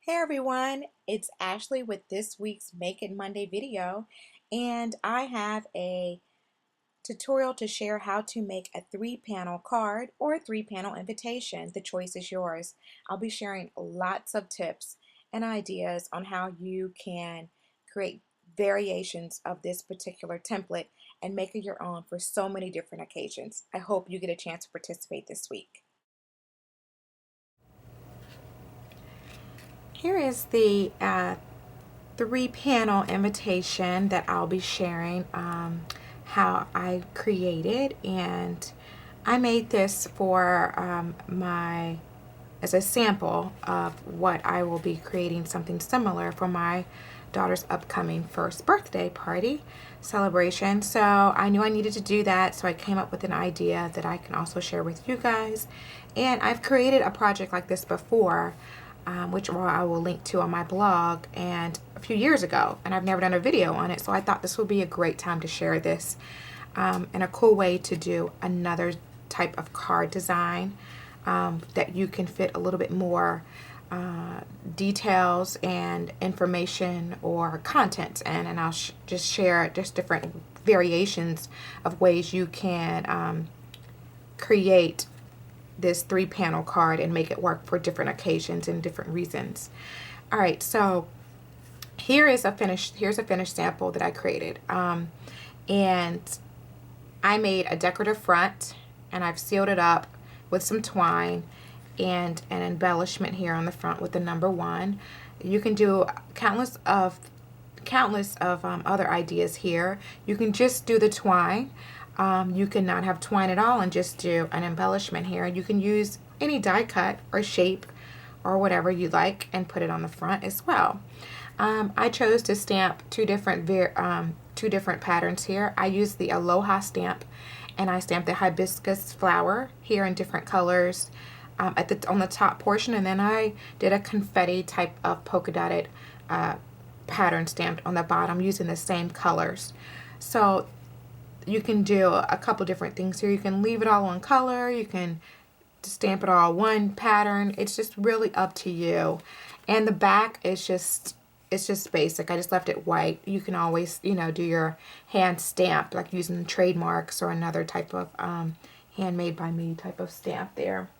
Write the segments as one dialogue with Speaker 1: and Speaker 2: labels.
Speaker 1: Hey everyone, it's Ashley with this week's Make It Monday video, and I have a tutorial to share how to make a 3-panel card or a 3-panel invitation. The choice is yours. I'll be sharing lots of tips and ideas on how you can create variations of this particular template and make it your own for so many different occasions. I hope you get a chance to participate this week. Here is the 3-panel invitation that I'll be sharing how I created, and I made this for as a sample of what I will be creating, something similar for my daughter's upcoming first birthday party celebration. So I knew I needed to do that, so I came up with an idea that I can also share with you guys. And I've created a project like this before, which I will link to on my blog, and a few years ago, and I've never done a video on it, so I thought this would be a great time to share this, and a cool way to do another type of card design that you can fit a little bit more details and information or content in, and I'll just share just different variations of ways you can create this 3-panel card and make it work for different occasions and different reasons. All right, so here's a finished sample that I created, and I made a decorative front, and I've sealed it up with some twine and an embellishment here on the front with the number 1. You can do countless of other ideas here. You can just do the twine. You can not have twine at all and just do an embellishment here. You can use any die cut or shape or whatever you like and put it on the front as well. I chose to stamp two different patterns here. I used the Aloha stamp, and I stamped the hibiscus flower here in different colors on the top portion, and then I did a confetti type of polka dotted pattern stamped on the bottom using the same colors. So you can do a couple different things here. You can leave it all one color, you can stamp it all one pattern. It's just really up to you. And the back is just basic. I just left it white. You can always, do your hand stamp, like using trademarks or another type of handmade by me type of stamp there.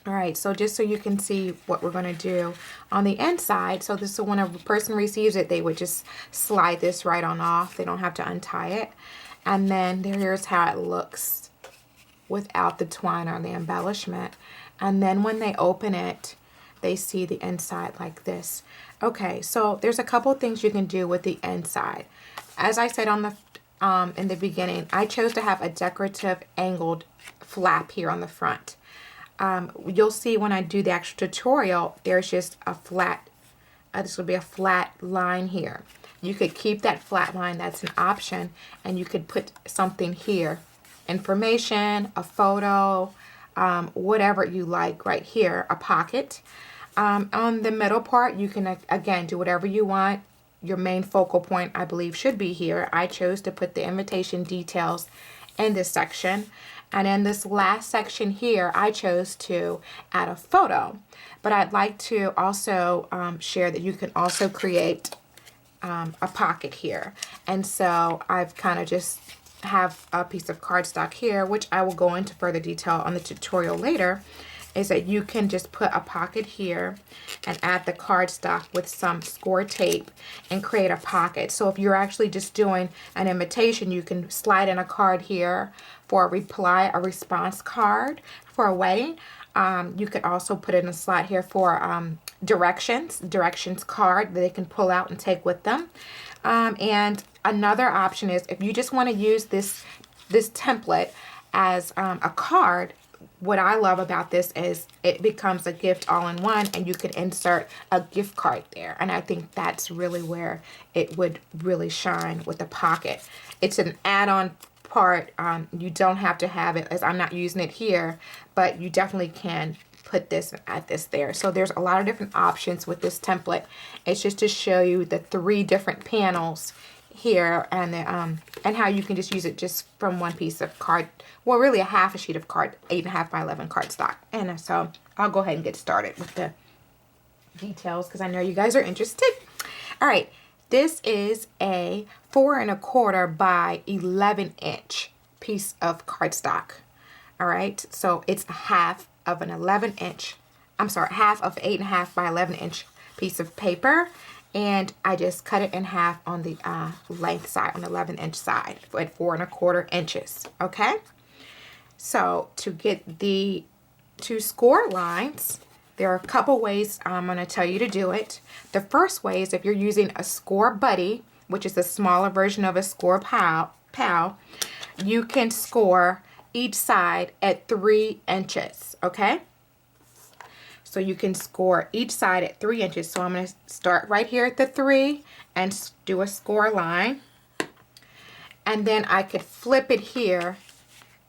Speaker 1: All right, so just so you can see what we're going to do on the inside. So this is when a person receives it, they would just slide this right on off. They don't have to untie it. And then here's how it looks without the twine or the embellishment. And then when they open it, they see the inside like this. Okay, so there's a couple things you can do with the inside. As I said on the in the beginning, I chose to have a decorative angled flap here on the front. You'll see when I do the actual tutorial, there's just a flat, this will be a flat line here. You could keep that flat line, that's an option, and you could put something here, information, a photo, whatever you like right here, a pocket. On the middle part, you can, again, do whatever you want. Your main focal point, I believe, should be here. I chose to put the invitation details in this section. And in this last section here, I chose to add a photo. But I'd like to also share that you can also create a pocket here. And so I've kind of just have a piece of cardstock here, which I will go into further detail on the tutorial later, is that you can just put a pocket here and add the cardstock with some score tape and create a pocket. So if you're actually just doing an invitation, you can slide in a card here for a response card for a wedding. You could also put in a slot here for directions card that they can pull out and take with them. And another option is if you just want to use this template as a card. What I love about this is it becomes a gift all in one, and you can insert a gift card there. And I think that's really where it would really shine with the pocket. It's an add-on part. You don't have to have it, as I'm not using it here, but you definitely can put this and add this there. So there's a lot of different options with this template. It's just to show you the 3 different panels here, and how you can just use it just from one piece of card, well, really a half a sheet of card, 8.5 by 11 cardstock. And so I'll go ahead and get started with the details because I know you guys are interested. All right, this is a 4 1/4 by 11 inch piece of cardstock. All right, so it's half of an 11 inch, I'm sorry, half of 8 1/2 by 11 inch piece of paper. And I just cut it in half on the length side, on the 11 inch side at 4 1/4 inches. Okay, so to get the 2 score lines, there are a couple ways I'm going to tell you to do it. The first way is if you're using a score buddy, which is a smaller version of a score pal, you can score each side at 3 inches. Okay, so you can score each side at 3 inches. So I'm going to start right here at the 3 and do a score line. And then I could flip it here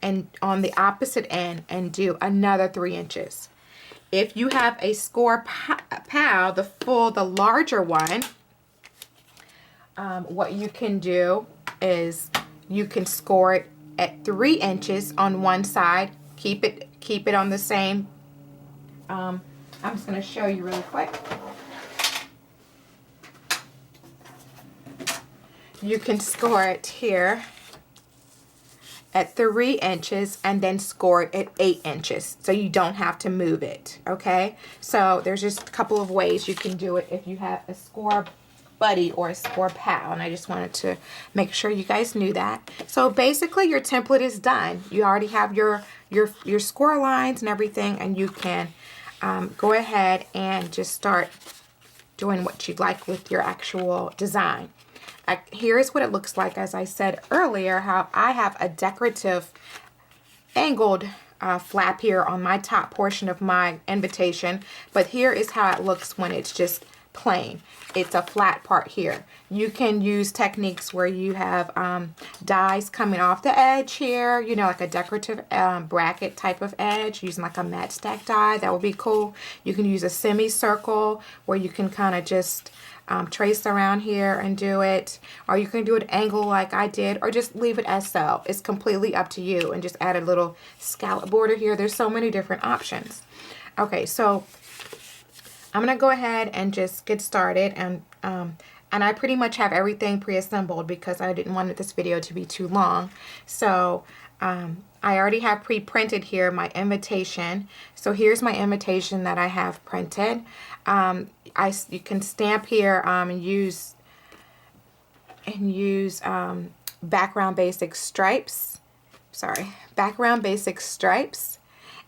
Speaker 1: and on the opposite end and do another 3 inches. If you have a score pal, the larger one, what you can do is you can score it at 3 inches on one side. Keep it on the same. I'm just going to show you really quick. You can score it here at 3 inches and then score it at 8 inches. So you don't have to move it, okay? So there's just a couple of ways you can do it if you have a score buddy or a score pal. And I just wanted to make sure you guys knew that. So basically your template is done. You already have your score lines and everything, and you can go ahead and just start doing what you'd like with your actual design. Here's what it looks like. As I said earlier, how I have a decorative angled flap here on my top portion of my invitation, but here is how it looks when it's just plain. It's a flat part here. You can use techniques where you have dies coming off the edge here, you know, like a decorative bracket type of edge, using like a matchstick die. That would be cool. You can use a semicircle where you can kind of just trace around here and do it, or you can do an angle like I did, or just leave it as so. It's completely up to you, and just add a little scallop border here. There's so many different options. Okay, so I'm gonna go ahead and just get started, and I pretty much have everything pre-assembled because I didn't want this video to be too long. So I already have pre-printed here my invitation. So here's my invitation that I have printed. You can stamp here and use background basic stripes. Background basic stripes,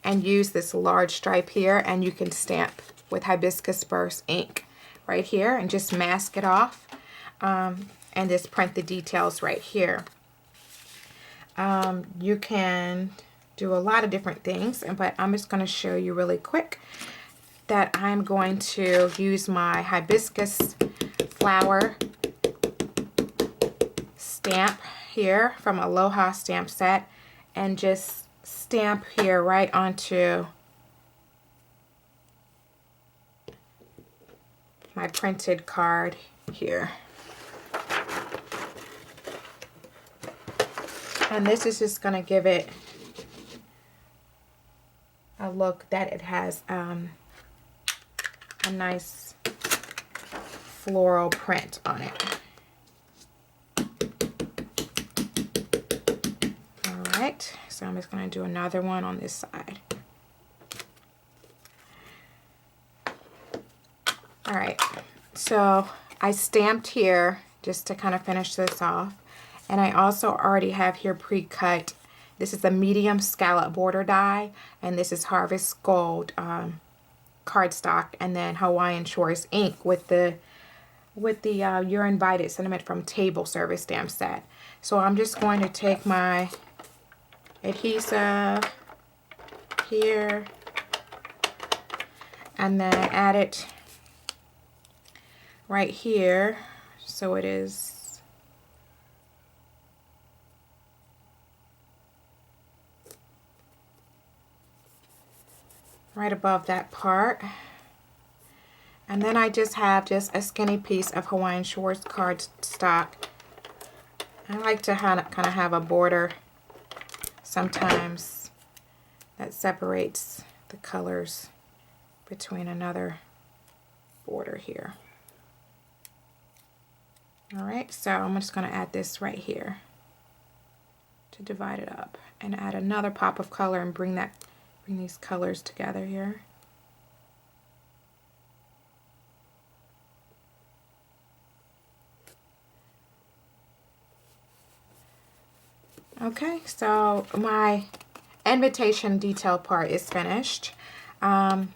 Speaker 1: and use this large stripe here, and you can stamp with hibiscus burst ink right here and just mask it off, and just print the details right here. You can do a lot of different things, but I'm just going to show you really quick that I'm going to use my hibiscus flower stamp here from Aloha stamp set, and just stamp here right onto my printed card here. And this is just going to give it a look that it has a nice floral print on it. Alright, so I'm just going to do another one on this side. Alright, so I stamped here just to kind of finish this off. And I also already have here pre-cut. This is a medium scallop border die, and this is Harvest Gold cardstock, and then Hawaiian Shores ink with the You're Invited sentiment from Table Service stamp set. So I'm just going to take my adhesive here and then add it right here, so it is right above that part. And then I just have a skinny piece of Hawaiian Shores cardstock. I like to kind of have a border sometimes that separates the colors between another border here. All right, so I'm just going to add this right here to divide it up, and add another pop of color and bring these colors together here. Okay, so my invitation detail part is finished. And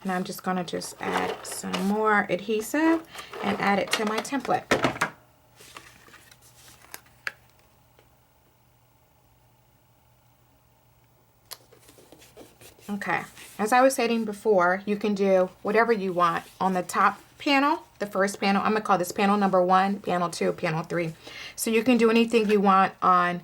Speaker 1: I'm just going to add some more adhesive and add it to my template. Okay, as I was stating before, you can do whatever you want on the top panel, the first panel. I'm going to call this panel number 1, panel 2, panel 3. So you can do anything you want on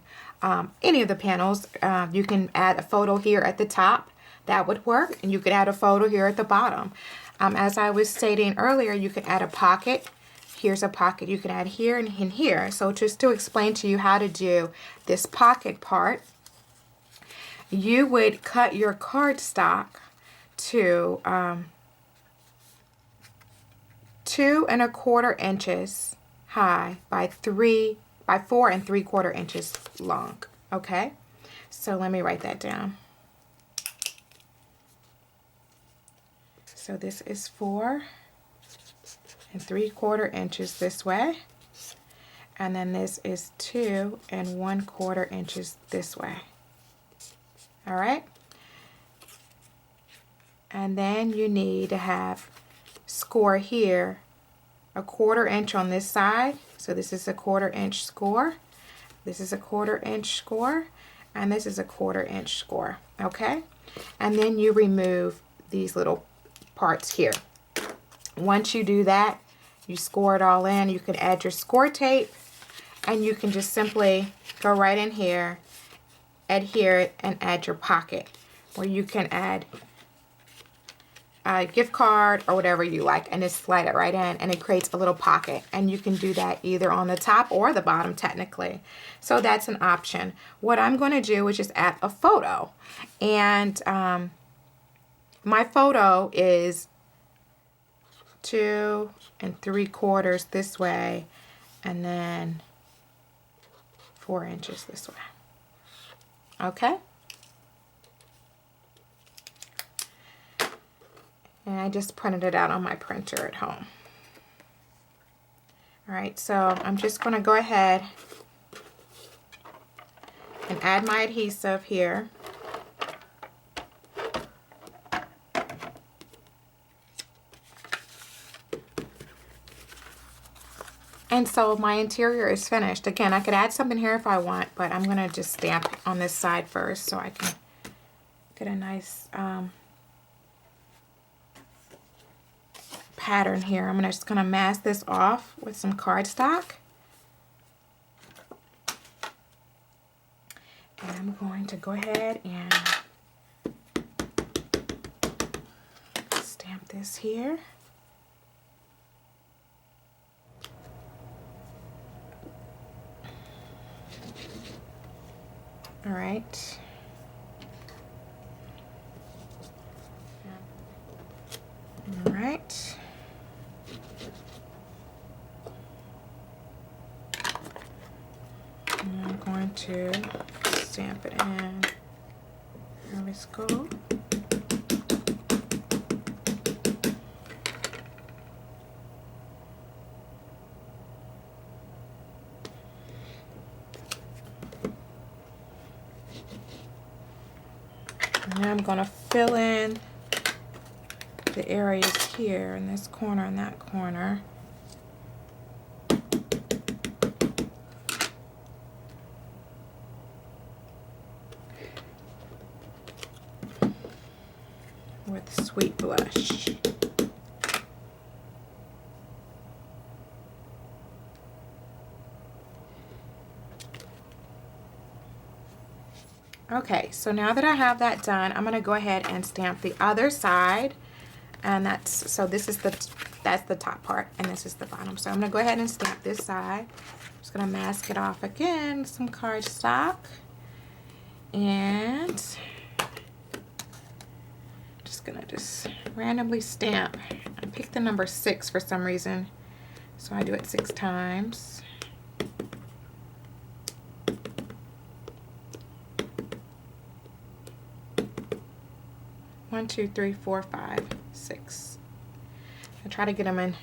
Speaker 1: any of the panels. You can add a photo here at the top. That would work. And you could add a photo here at the bottom. As I was stating earlier, you can add a pocket. Here's a pocket you can add here and in here. So just to explain to you how to do this pocket part, you would cut your cardstock to 2 1/4 inches high by 4 3/4 inches long. Okay, so let me write that down. So this is 4 3/4 inches this way, and then this is 2 1/4 inches this way. All right, and then you need to have score here 1/4 inch on this side. So this is a 1/4 inch score, this is a 1/4 inch score, and this is a 1/4 inch score. Okay, and then you remove these little parts here. Once you do that, you score it all in. You can add your score tape, and you can just simply go right in here, adhere it, and add your pocket, where you can add a gift card or whatever you like, and just slide it right in, and it creates a little pocket. And you can do that either on the top or the bottom technically, so that's an option. What I'm going to do is just add a photo, and my photo is 2 3/4 this way, and then 4 inches this way. Okay, and I just printed it out on my printer at home. All right, so I'm just going to go ahead and add my adhesive here. And so my interior is finished. Again, I could add something here if I want, but I'm going to just stamp on this side first so I can get a nice pattern here. I'm just going to mask this off with some cardstock. And I'm going to go ahead and stamp this here. All right. All right. And I'm going to stamp it in. There we go. Now I'm going to fill in the areas here in this corner and that corner. With Sweet Blush. Okay, so now that I have that done, I'm going to go ahead and stamp the other side, and that's the top part, and this is the bottom. So I'm going to go ahead and stamp this side. I'm just going to mask it off again with some cardstock, and just gonna just randomly stamp. I picked the number 6 for some reason, so I do it 6 times. One, two, three, four, 5, 6. I try to get them in,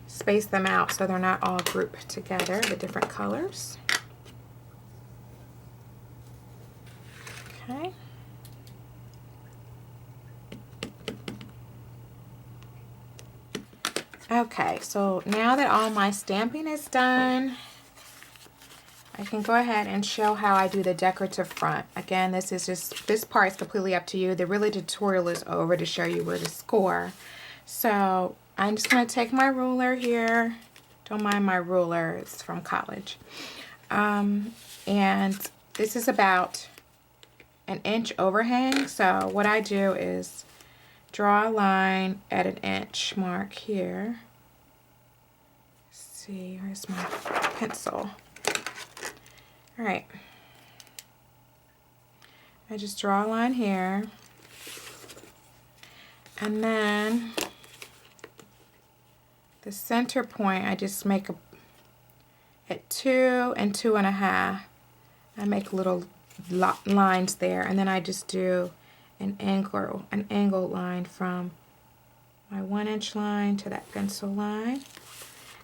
Speaker 1: space them out so they're not all grouped together, the different colors. Okay. Okay, so now that all my stamping is done, I can go ahead and show how I do the decorative front. Again, this part is completely up to you. The really tutorial is over to show you where to score. So I'm just going to take my ruler here. Don't mind my ruler, it's from college. And this is about an inch overhang. So what I do is draw a line at an inch mark here. Let's see, where's my pencil? All right. I just draw a line here. And then the center point, I just make at 2 and 2.5. I make little lines there, and then I just do an angle line from my 1-inch line to that pencil line,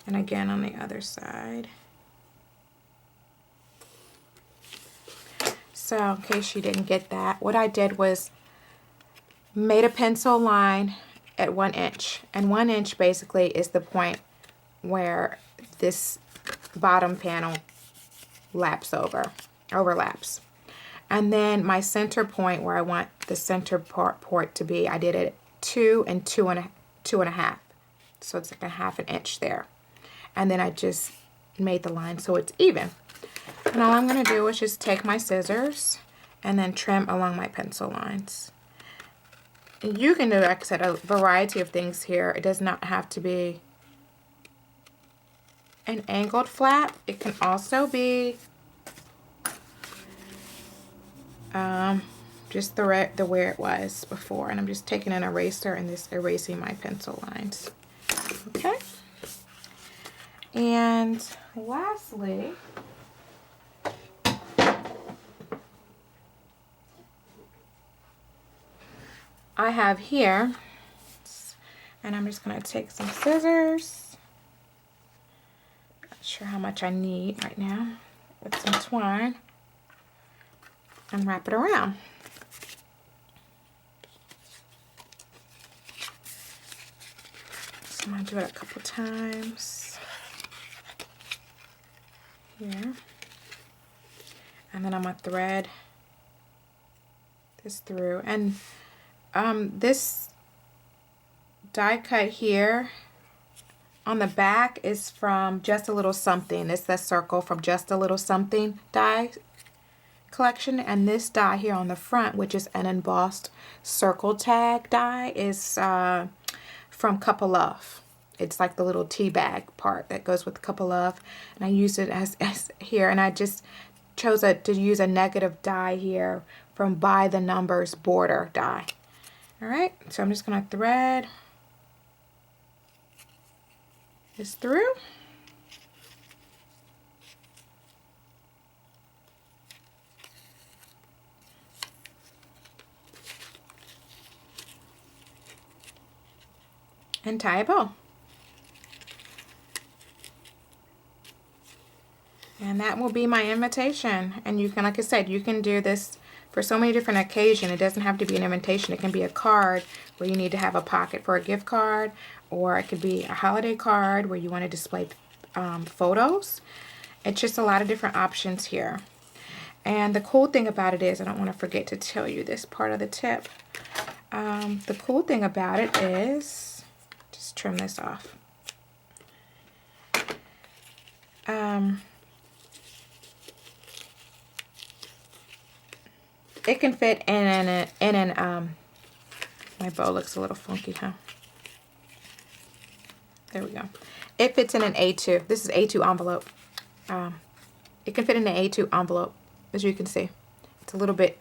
Speaker 1: and again on the other side. So in case you didn't get that, what I did was made a pencil line at 1 inch, and 1 inch basically is the point where this bottom panel overlaps. And then my center point where I want the center port to be, I did it 2 and 2.5. So it's like a 1/2 inch there. And then I just made the line so it's even. And all I'm going to do is just take my scissors and then trim along my pencil lines. And you can do, like I said, a variety of things here. It does not have to be an angled flap. It can also be just the way it was before. And I'm just taking an eraser and just erasing my pencil lines. Okay. And lastly, I have here, and I'm just going to take some scissors. Not sure how much I need right now, with some twine, and wrap it around. So I'm going to do it a couple times here, and then I'm going to thread this through. And this die cut here on the back is from Just a Little Something. It's the circle from Just a Little Something die collection. And this die here on the front, which is an embossed circle tag die, is from Cup of Love. It's like the little tea bag part that goes with Cup of Love. And I used it as here. And I just chose to use a negative die here from By the Numbers border die. Alright, so I'm just going to thread this through. And tie a bow. And that will be my invitation. And you can, like I said, you can do this for so many different occasions. It doesn't have to be an invitation. It can be a card where you need to have a pocket for a gift card, or it could be a holiday card where you want to display photos. It's just a lot of different options here. And the cool thing about it is, I don't want to forget to tell you this part of the tip. The cool thing about it is, just trim this off. It can fit in my bow looks a little funky, huh? There we go. It fits in an A2. This is A2 envelope. It can fit in an A2 envelope, as you can see. It's a little bit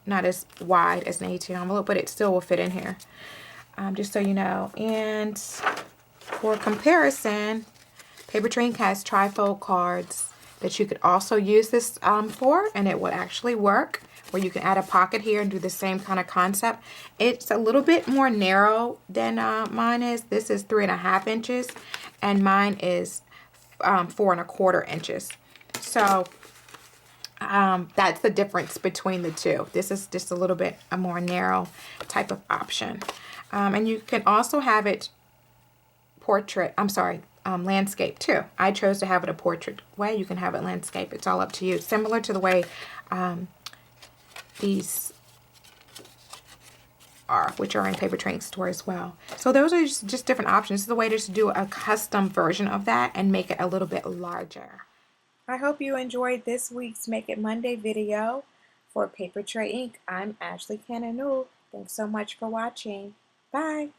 Speaker 1: not as wide as an 18 envelope, but it still will fit in here, just so you know. And for comparison, Paper Ink has trifold cards that you could also use this for, and it will actually work, where you can add a pocket here and do the same kind of concept. It's a little bit more narrow than mine is. This is 3.5 inches, and mine is 4.25 inches. So that's the difference between the two. This is just a little bit a more narrow type of option. And you can also have it landscape too. I chose to have it a portrait way. You can have it landscape. It's all up to you. Similar to the way these are, which are in Paper Ink store as well. So those are just different options. This is the way to do a custom version of that and make it a little bit larger. I hope you enjoyed this week's Make It Monday video for Paper Ink. I'm Ashley Cananu. Thanks so much for watching. Bye.